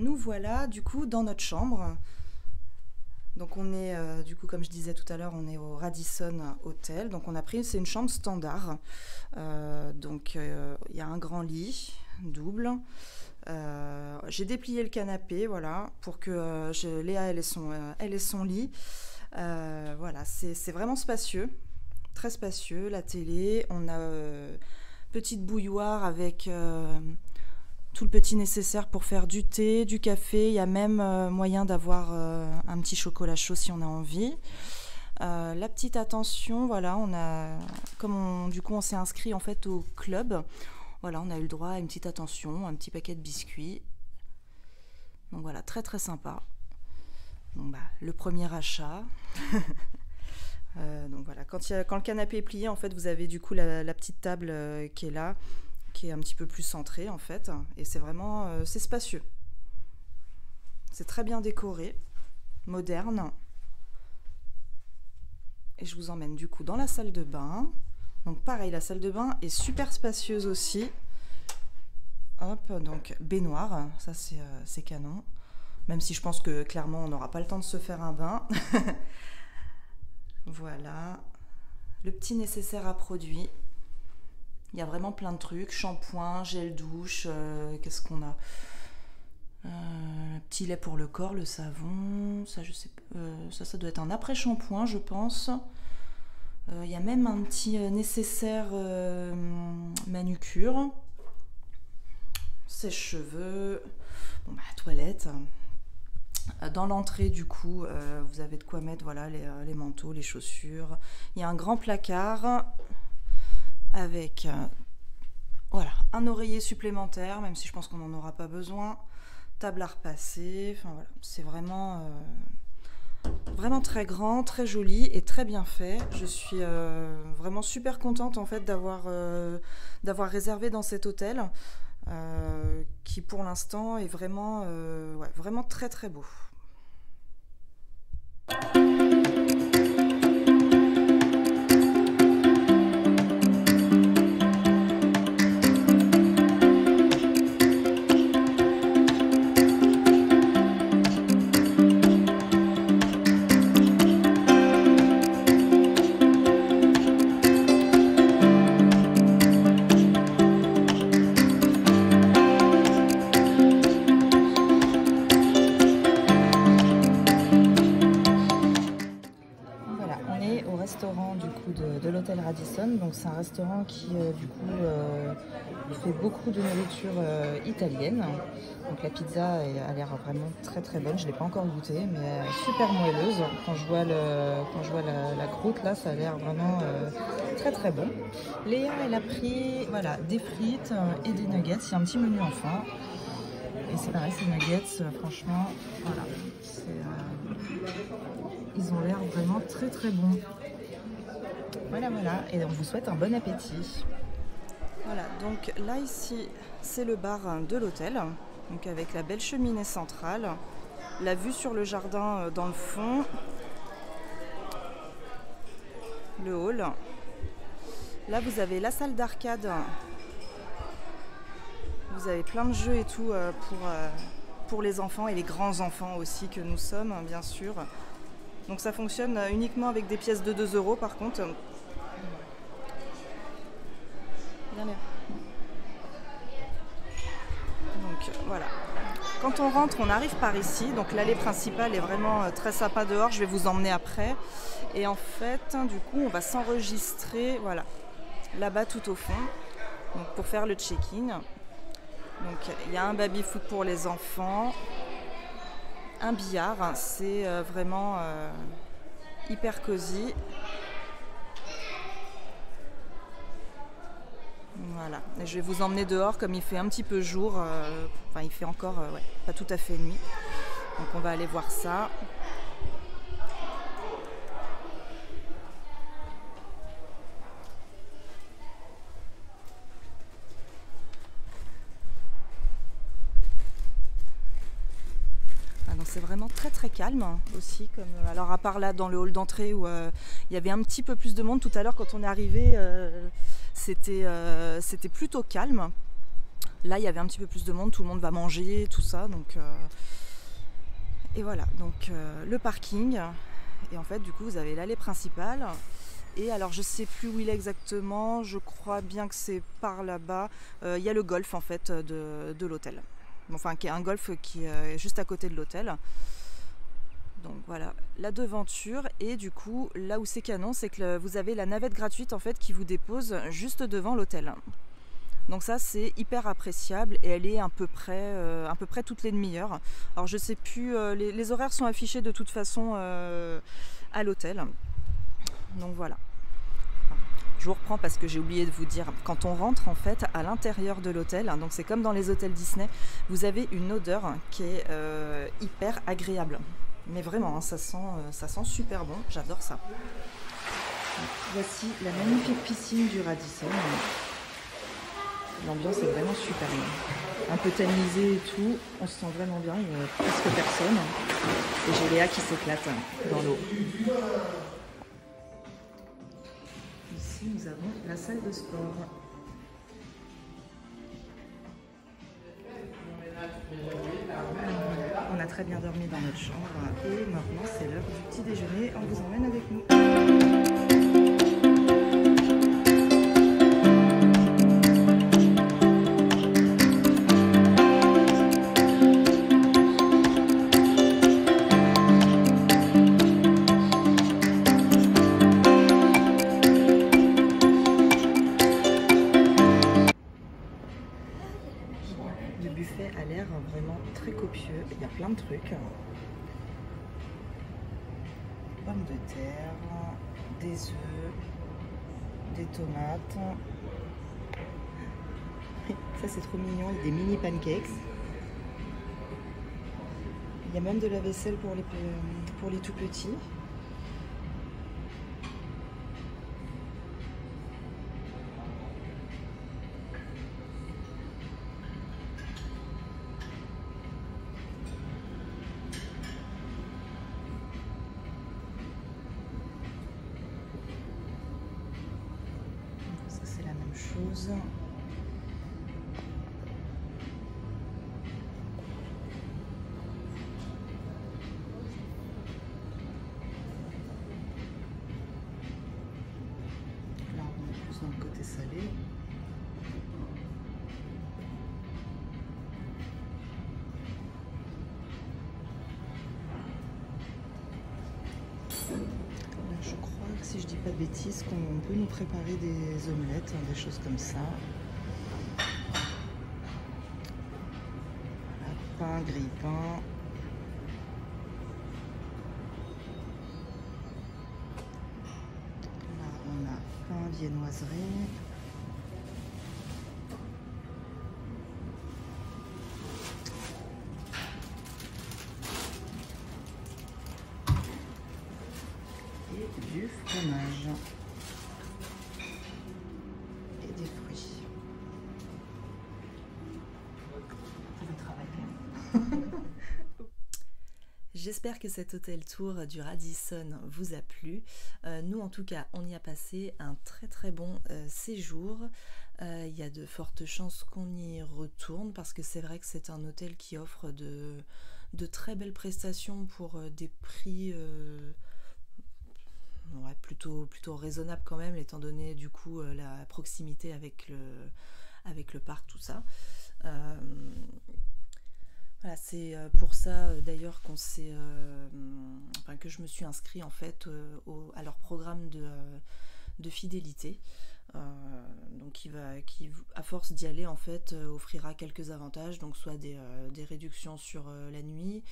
nous voilà du coup dans notre chambre. Donc on est, du coup, comme je disais tout à l'heure, on est au Radisson Hotel. Donc on a pris, c'est une chambre standard. Donc il y a un grand lit double. J'ai déplié le canapé, voilà, pour que Léa elle ait son lit. Voilà, c'est vraiment spacieux, très spacieux. La télé, on a petite bouilloire avec tout le petit nécessaire pour faire du thé, du café. Il y a même moyen d'avoir un petit chocolat chaud si on a envie. La petite attention, voilà, du coup on s'est inscrit en fait au club. Voilà, on a eu le droit à une petite attention, un petit paquet de biscuits. Donc voilà, très très sympa. Donc, le premier achat. Donc voilà, quand le canapé est plié, en fait, vous avez du coup la petite table qui est là, qui est un petit peu plus centrée en fait, et c'est vraiment c'est spacieux. C'est très bien décoré, moderne. Et je vous emmène du coup dans la salle de bain. Donc pareil, la salle de bain est super spacieuse aussi. Hop, donc baignoire, ça c'est canon. Même si je pense que clairement on n'aura pas le temps de se faire un bain. Voilà, le petit nécessaire à produits. Il y a vraiment plein de trucs, shampoing, gel douche, qu'est-ce qu'on a, petit lait pour le corps, le savon, ça je sais pas, ça doit être un après-shampoing je pense. Il y a même un petit nécessaire manucure, sèche-cheveux, bon, toilette. Dans l'entrée du coup vous avez de quoi mettre, voilà, les manteaux, les chaussures. Il y a un grand placard avec voilà, un oreiller supplémentaire, même si je pense qu'on n'en aura pas besoin, table à repasser, enfin voilà, c'est vraiment vraiment très grand, très joli et très bien fait. Je suis vraiment super contente en fait d'avoir réservé dans cet hôtel qui pour l'instant est vraiment ouais, vraiment très très beau. Restaurant du coup de l'hôtel Radisson. Donc c'est un restaurant qui du coup fait beaucoup de nourriture italienne. Donc la pizza a l'air vraiment très très bonne. Je l'ai pas encore goûtée, mais super moelleuse. Quand je vois la croûte là, ça a l'air vraiment très très bon. Léa elle a pris voilà des frites et des nuggets. Il y a un petit menu enfant. Et c'est pareil, ces nuggets, franchement, voilà, ils ont l'air vraiment très très bons. Voilà, voilà, et on vous souhaite un bon appétit. Voilà, donc là ici, c'est le bar de l'hôtel, donc avec la belle cheminée centrale, la vue sur le jardin dans le fond, le hall. Là, vous avez la salle d'arcade. Vous avez plein de jeux et tout pour les enfants et les grands enfants aussi que nous sommes, bien sûr. Donc ça fonctionne uniquement avec des pièces de 2 € par contre. Bien là. Donc voilà. Quand on rentre, on arrive par ici. Donc l'allée principale est vraiment très sympa dehors. Je vais vous emmener après. Et en fait, du coup, on va s'enregistrer, voilà, là-bas tout au fond, donc pour faire le check-in. Donc il y a un baby-foot pour les enfants, un billard, c'est vraiment hyper cosy. Voilà, et je vais vous emmener dehors comme il fait un petit peu jour, enfin il fait encore ouais, pas tout à fait nuit. Donc on va aller voir ça. C'est vraiment très très calme aussi. Alors à part là dans le hall d'entrée où il y avait un petit peu plus de monde tout à l'heure quand on est arrivé, c'était plutôt calme. Là, il y avait un petit peu plus de monde, tout le monde va manger, tout ça. Donc, et voilà, donc le parking. Et en fait, du coup, vous avez l'allée principale. Et alors, je sais plus où il est exactement. Je crois bien que c'est par là-bas. Il y a le golf, en fait, de l'hôtel. Enfin, qui est un golf qui est juste à côté de l'hôtel. Donc voilà, la devanture. Et du coup, là où c'est canon, c'est que vous avez la navette gratuite, en fait, qui vous dépose juste devant l'hôtel. Donc ça, c'est hyper appréciable et elle est à peu près toutes les demi-heures. Alors je sais plus, les horaires sont affichés de toute façon à l'hôtel. Donc voilà. Je vous reprends parce que j'ai oublié de vous dire, quand on rentre en fait à l'intérieur de l'hôtel, donc c'est comme dans les hôtels Disney, vous avez une odeur qui est hyper agréable. Mais vraiment, hein, ça sent super bon, j'adore ça. Voici la magnifique piscine du Radisson. L'ambiance est vraiment super bien. Un peu tamisé et tout, on se sent vraiment bien, il n'y a presque personne. Et j'ai Léa qui s'éclate dans l'eau. Ici, nous avons la salle de sport. On a très bien dormi dans notre chambre et maintenant c'est l'heure du petit déjeuner. On vous emmène avec nous. Le buffet a l'air vraiment très copieux, il y a plein de trucs. Pommes de terre, des œufs, des tomates. Ça c'est trop mignon, des mini pancakes. Il y a même de la vaisselle pour les tout petits. Ça c'est la même chose. Là on est plus dans le côté salé. Je crois que si je dis pas de bêtises, qu'on peut nous préparer des omelettes, des choses comme ça. Voilà, pain, grille-pain. Là, on a pain viennoiserie. Du fromage et des fruits. J'espère que cet hôtel tour du Radisson vous a plu. Nous en tout cas on y a passé un très bon séjour. Il y a de fortes chances qu'on y retourne parce que c'est vrai que c'est un hôtel qui offre de très belles prestations pour des prix ouais, plutôt raisonnable quand même, étant donné du coup la proximité avec le parc, tout ça. Voilà, c'est pour ça d'ailleurs qu'on s'est, enfin, que je me suis inscrite en fait à leur programme de fidélité. Donc qui à force d'y aller en fait offrira quelques avantages, donc soit des réductions sur la nuit,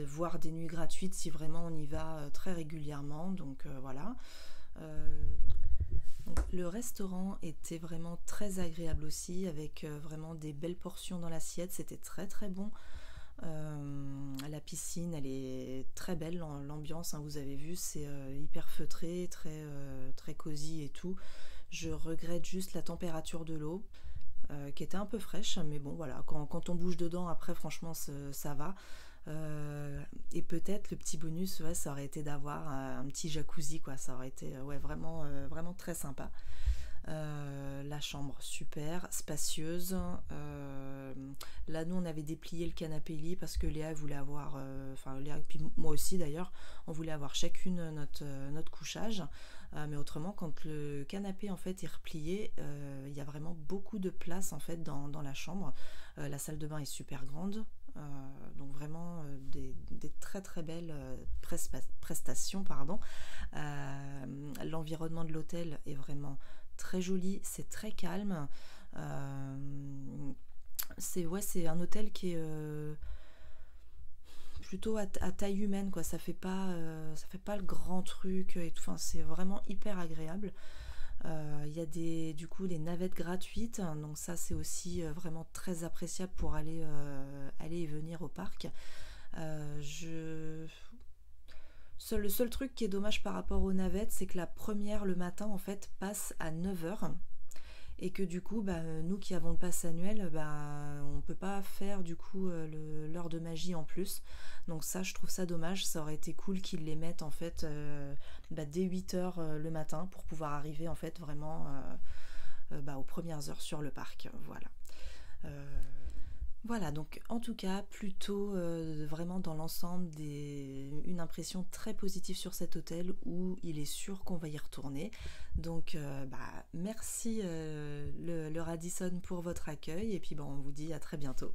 voire des nuits gratuites si vraiment on y va très régulièrement. Donc voilà. Donc, le restaurant était vraiment très agréable aussi, avec vraiment des belles portions dans l'assiette, c'était très bon. La piscine elle est très belle, l'ambiance hein, vous avez vu, c'est hyper feutré, très cosy et tout. Je regrette juste la température de l'eau qui était un peu fraîche, mais bon voilà, quand on bouge dedans après franchement ça va. Et peut-être le petit bonus, ouais, ça aurait été d'avoir un petit jacuzzi quoi, ça aurait été ouais, vraiment très sympa. La chambre super, spacieuse. Là, nous, on avait déplié le canapé lit parce que Léa voulait avoir, enfin Léa et puis moi aussi d'ailleurs, on voulait avoir chacune notre couchage. Mais autrement, quand le canapé en fait est replié, il y a vraiment beaucoup de place en fait dans la chambre. La salle de bain est super grande. Donc vraiment des très très belles prestations, pardon. L'environnement de l'hôtel est vraiment très joli, c'est très calme. C'est un hôtel qui est plutôt à taille humaine, quoi. Ça fait pas le grand truc et tout. Enfin, c'est vraiment hyper agréable. Il y a du coup des navettes gratuites, donc ça c'est aussi vraiment très appréciable pour aller et venir au parc. Euh, je... Le seul truc qui est dommage par rapport aux navettes, c'est que la première le matin en fait passe à 9 h et que du coup nous qui avons le pass annuel, on peut pas faire du coup l'heure de magie en plus. Donc ça, je trouve ça dommage. Ça aurait été cool qu'ils les mettent en fait dès 8 h le matin pour pouvoir arriver en fait vraiment aux premières heures sur le parc. Voilà. Euh, voilà, donc en tout cas, plutôt vraiment dans l'ensemble une impression très positive sur cet hôtel où il est sûr qu'on va y retourner. Donc merci le Radisson pour votre accueil et puis on vous dit à très bientôt.